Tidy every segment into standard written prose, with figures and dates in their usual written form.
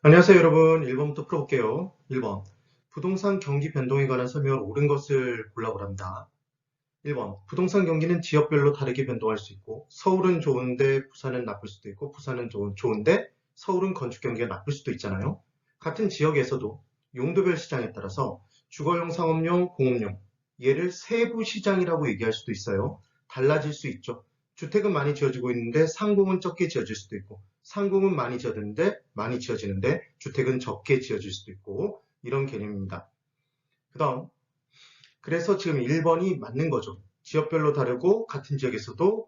안녕하세요, 여러분. 1번부터 풀어볼게요. 1번. 부동산 경기 변동에 관한 설명을 옳은 것을 골라보랍니다. 1번. 부동산 경기는 지역별로 다르게 변동할 수 있고, 서울은 좋은데 부산은 나쁠 수도 있고, 부산은 좋은데 서울은 건축 경기가 나쁠 수도 있잖아요. 같은 지역에서도 용도별 시장에 따라서 주거용, 상업용, 공업용, 얘를 세부 시장이라고 얘기할 수도 있어요. 달라질 수 있죠. 주택은 많이 지어지고 있는데 상공은 적게 지어질 수도 있고, 상공은 많이 지어지는데 주택은 적게 지어질 수도 있고, 이런 개념입니다. 그 다음, 그래서 지금 1번이 맞는 거죠. 지역별로 다르고 같은 지역에서도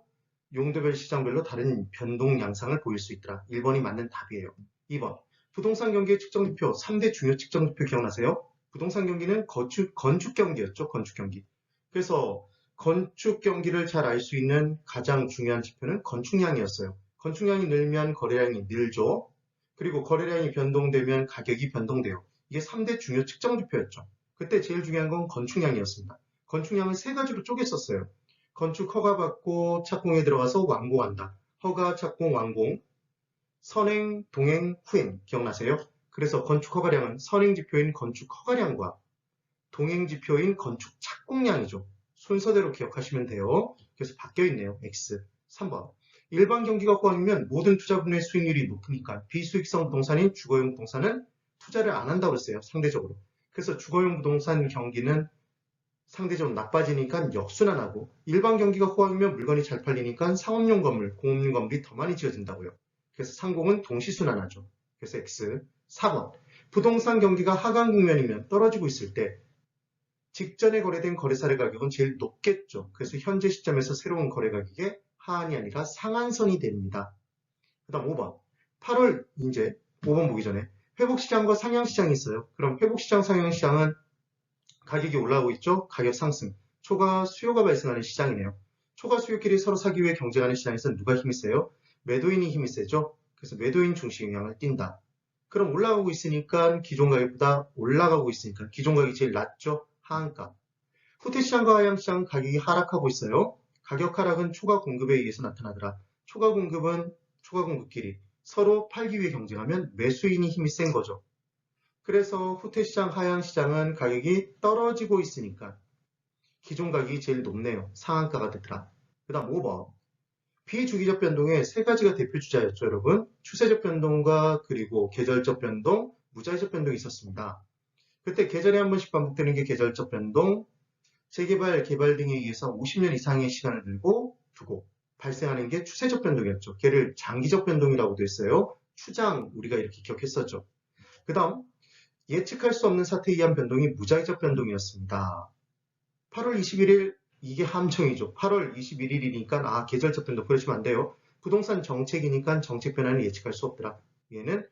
용도별 시장별로 다른 변동 양상을 보일 수 있더라. 1번이 맞는 답이에요. 2번. 부동산 경기의 측정지표, 3대 중요 측정지표 기억나세요? 부동산 경기는 건축 경기였죠. 건축 경기. 그래서 건축 경기를 잘 알 수 있는 가장 중요한 지표는 건축량이었어요. 건축량이 늘면 거래량이 늘죠. 그리고 거래량이 변동되면 가격이 변동돼요. 이게 3대 중요 측정지표였죠. 그때 제일 중요한 건 건축량이었습니다. 건축량을 세 가지로 쪼갰었어요. 건축 허가받고 착공에 들어가서 완공한다. 허가, 착공, 완공, 선행, 동행, 후행 기억나세요? 그래서 건축 허가량은 선행 지표인 건축 허가량과 동행 지표인 건축 착공량이죠. 순서대로 기억하시면 돼요. 그래서 바뀌어 있네요. X. 3번. 일반 경기가 호황이면 모든 투자분의 수익률이 높으니까 비수익성 부동산인 주거용 부동산은 투자를 안 한다고 했어요. 상대적으로. 그래서 주거용 부동산 경기는 상대적으로 나빠지니까 역순환하고 일반 경기가 호황이면 물건이 잘 팔리니까 상업용 건물, 공업용 건물이 더 많이 지어진다고요. 그래서 상공은 동시순환하죠. 그래서 X. 4번. 부동산 경기가 하강 국면이면 떨어지고 있을 때 직전에 거래된 거래사례 가격은 제일 높겠죠. 그래서 현재 시점에서 새로운 거래 가격의 하한이 아니라 상한선이 됩니다. 그 다음 5번. 8월 이제 5번 보기 전에 회복시장과 상향시장이 있어요. 그럼 회복시장, 상향시장은 가격이 올라오고 있죠. 가격 상승. 초과 수요가 발생하는 시장이네요. 초과 수요끼리 서로 사기 위해 경쟁하는 시장에서 누가 힘이 세요? 매도인이 힘이 세죠. 그래서 매도인 중시 영향을 띈다. 그럼 올라가고 있으니까 기존 가격보다 올라가고 있으니까 기존 가격이 제일 낮죠. 하한가. 후퇴시장과 하향시장 가격이 하락하고 있어요. 가격 하락은 초과 공급에 의해서 나타나더라. 초과 공급은 초과 공급끼리 서로 팔기 위해 경쟁하면 매수인이 힘이 센 거죠. 그래서 후퇴시장, 하향시장은 가격이 떨어지고 있으니까 기존 가격이 제일 높네요. 상한가가 되더라. 그 다음 5번. 비주기적 변동의 세 가지가 대표 주자였죠, 여러분. 추세적 변동과 그리고 계절적 변동, 무자의적 변동이 있었습니다. 그때 계절에 한 번씩 반복되는 게 계절적 변동, 재개발, 개발 등에 의해서 50년 이상의 시간을 두고 발생하는 게 추세적 변동이었죠. 걔를 장기적 변동이라고도 했어요. 추장 우리가 이렇게 기억했었죠. 그 다음 예측할 수 없는 사태에 의한 변동이 무자의적 변동이었습니다. 8월 21일 이게 함정이죠. 8월 21일이니까 계절적 변동 그러시면 안 돼요. 부동산 정책이니까 정책 변화는 예측할 수 없더라. 얘는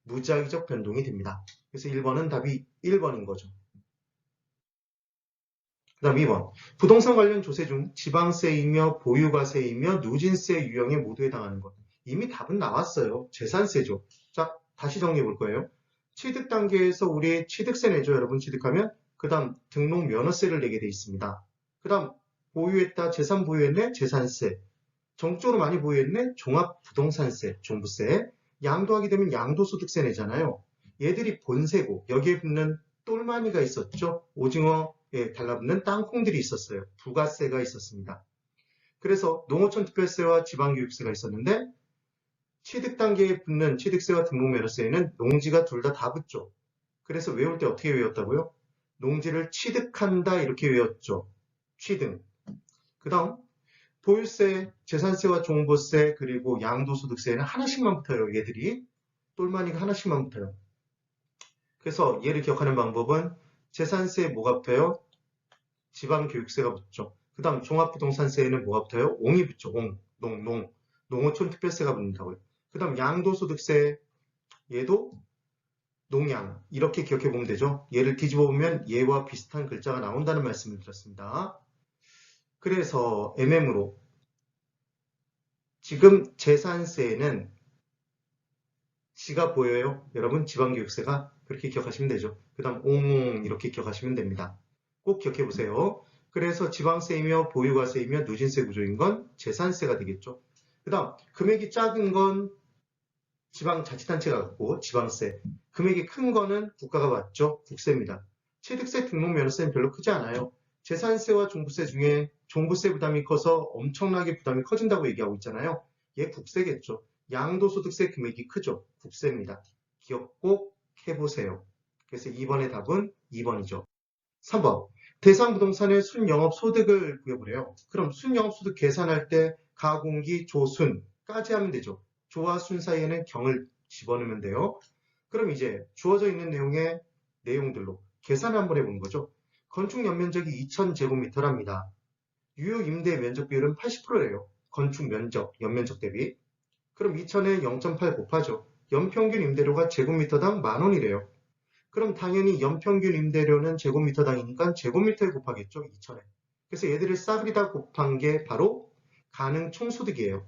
무자의적 변동이 됩니다. 그래서 1번은 답이 1번인 거죠. 그 다음 2번. 부동산 관련 조세 중 지방세이며 보유과세이며 누진세 유형에 모두 해당하는 것. 이미 답은 나왔어요. 재산세죠. 자, 다시 정리해 볼 거예요. 취득 단계에서 우리 취득세 내죠. 여러분 취득하면 그 다음 등록 면허세를 내게 돼 있습니다. 그 다음 보유했다 재산 보유했네 재산세. 정적으로 많이 보유했네 종합부동산세 종부세. 양도하게 되면 양도소득세 내잖아요. 얘들이 본세고 여기에 붙는 똘마니가 있었죠. 오징어에 달라붙는 땅콩들이 있었어요. 부가세가 있었습니다. 그래서 농어촌 특별세와 지방교육세가 있었는데 취득 단계에 붙는 취득세와 등록면허세에는 농지가 둘 다 붙죠. 그래서 외울 때 어떻게 외웠다고요? 농지를 취득한다 이렇게 외웠죠. 취득. 그 다음 보유세, 재산세와 종부세 그리고 양도소득세는 하나씩만 붙어요. 얘들이. 똘마니가 하나씩만 붙어요. 그래서 얘를 기억하는 방법은 재산세에 뭐가 붙어요? 지방교육세가 붙죠. 그 다음 종합부동산세에는 뭐가 붙어요? 옹이 붙죠. 옹, 농어촌 특별세가 붙는다고요. 그 다음 양도소득세 얘도 농양 이렇게 기억해 보면 되죠. 얘를 뒤집어 보면 얘와 비슷한 글자가 나온다는 말씀을 드렸습니다. 그래서 MM으로 지금 재산세에는 C가 보여요. 여러분 지방교육세가 그렇게 기억하시면 되죠. 그 다음 옹 이렇게 기억하시면 됩니다. 꼭 기억해 보세요. 그래서 지방세이며 보유과세이며 누진세 구조인 건 재산세가 되겠죠. 그 다음 금액이 작은 건 지방자치단체가 갖고 지방세, 금액이 큰 거는 국가가 받죠. 국세입니다. 취득세, 등록면허세는 별로 크지 않아요. 재산세와 종부세 중에 종부세 부담이 커서 엄청나게 부담이 커진다고 얘기하고 있잖아요. 얘 국세겠죠. 양도소득세 금액이 크죠. 국세입니다. 기억 꼭 해보세요. 그래서 2번의 답은 2번이죠. 3번. 대상 부동산의 순영업소득을 구해보래요. 그럼 순영업소득 계산할 때 가공기, 조순까지 하면 되죠. 조와 순 사이에는 경을 집어넣으면 돼요. 그럼 이제 주어져 있는 내용의 내용들로 계산을 한번 해보는 거죠. 건축 연면적이 2000제곱미터랍니다. 유효 임대 면적 비율은 80%예요. 건축 면적, 연면적 대비. 그럼 2000에 0.8 곱하죠. 연평균 임대료가 제곱미터당 10,000원이래요. 그럼 당연히 연평균 임대료는 제곱미터당이니까 제곱미터에 곱하겠죠. 2000에. 그래서 얘들을 싸그리 다 곱한 게 바로 가능 총소득이에요.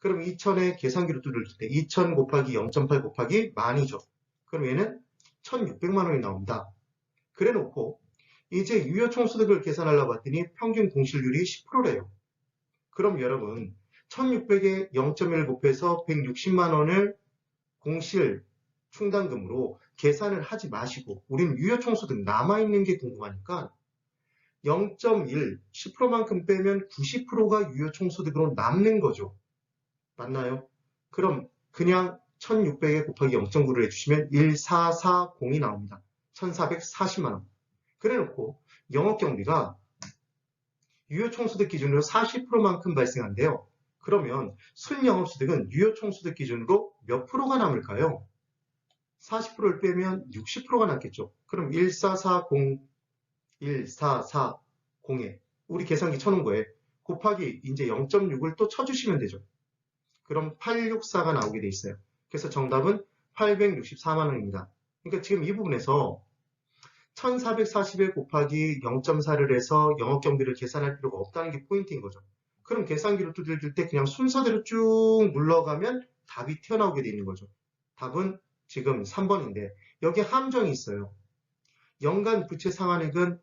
그럼 2000에 계산기로 뚫을 때 2000 곱하기 0.8 곱하기 10,000이죠. 그럼 얘는 1600만 원이 나옵니다. 그래 놓고 이제 유효 총소득을 계산하려고 봤더니 평균 공실률이 10%래요. 그럼 여러분 1600에 0.1 곱해서 160만 원을 공실 충당금으로 계산을 하지 마시고 우린 유효 총소득 남아있는 게 궁금하니까 0.1, 10%만큼 빼면 90%가 유효 총소득으로 남는 거죠. 맞나요? 그럼 그냥 1600에 곱하기 0.9를 해주시면 1440이 나옵니다. 1440만 원. 그래 놓고 영업경비가 유효 총소득 기준으로 40%만큼 발생한대요. 그러면 순영업소득은 유효 총소득 기준으로 몇 프로가 남을까요? 40%를 빼면 60%가 남겠죠. 그럼 1440, 1440에 우리 계산기 쳐놓은 거에 곱하기 이제 0.6을 또 쳐주시면 되죠. 그럼 864가 나오게 돼 있어요. 그래서 정답은 864만 원입니다. 그러니까 지금 이 부분에서 1440에 곱하기 0.4를 해서 영업경비를 계산할 필요가 없다는 게 포인트인 거죠. 그럼 계산기로 두들 때 그냥 순서대로 쭉 눌러가면 답이 튀어나오게 돼 있는 거죠. 답은 지금 3번인데 여기에 함정이 있어요. 연간 부채 상환액은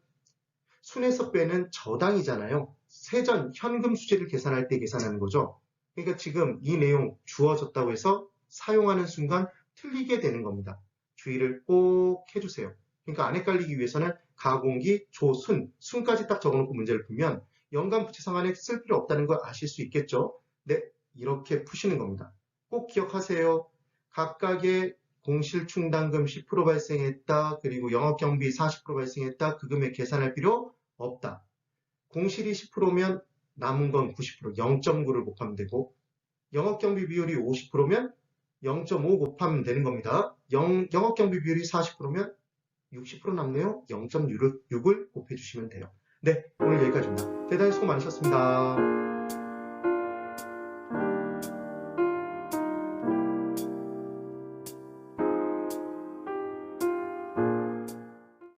순에서 빼는 저당이잖아요. 세전 현금 수지를 계산할 때 계산하는 거죠. 그러니까 지금 이 내용 주어졌다고 해서 사용하는 순간 틀리게 되는 겁니다. 주의를 꼭 해주세요. 그러니까 안 헷갈리기 위해서는 가공기, 조, 순까지 딱 적어놓고 문제를 풀면 연간 부채 상환액 쓸 필요 없다는 걸 아실 수 있겠죠? 네, 이렇게 푸시는 겁니다. 꼭 기억하세요. 각각의 공실충당금 10% 발생했다. 그리고 영업경비 40% 발생했다. 그 금액 계산할 필요 없다. 공실이 10%면 남은 건 90%, 0.9를 곱하면 되고 영업경비 비율이 50%면 0.5 곱하면 되는 겁니다. 영업경비 비율이 40%면 60% 남네요. 0.6을 곱해주시면 돼요. 네, 오늘 여기까지입니다. 대단히 수고 많으셨습니다.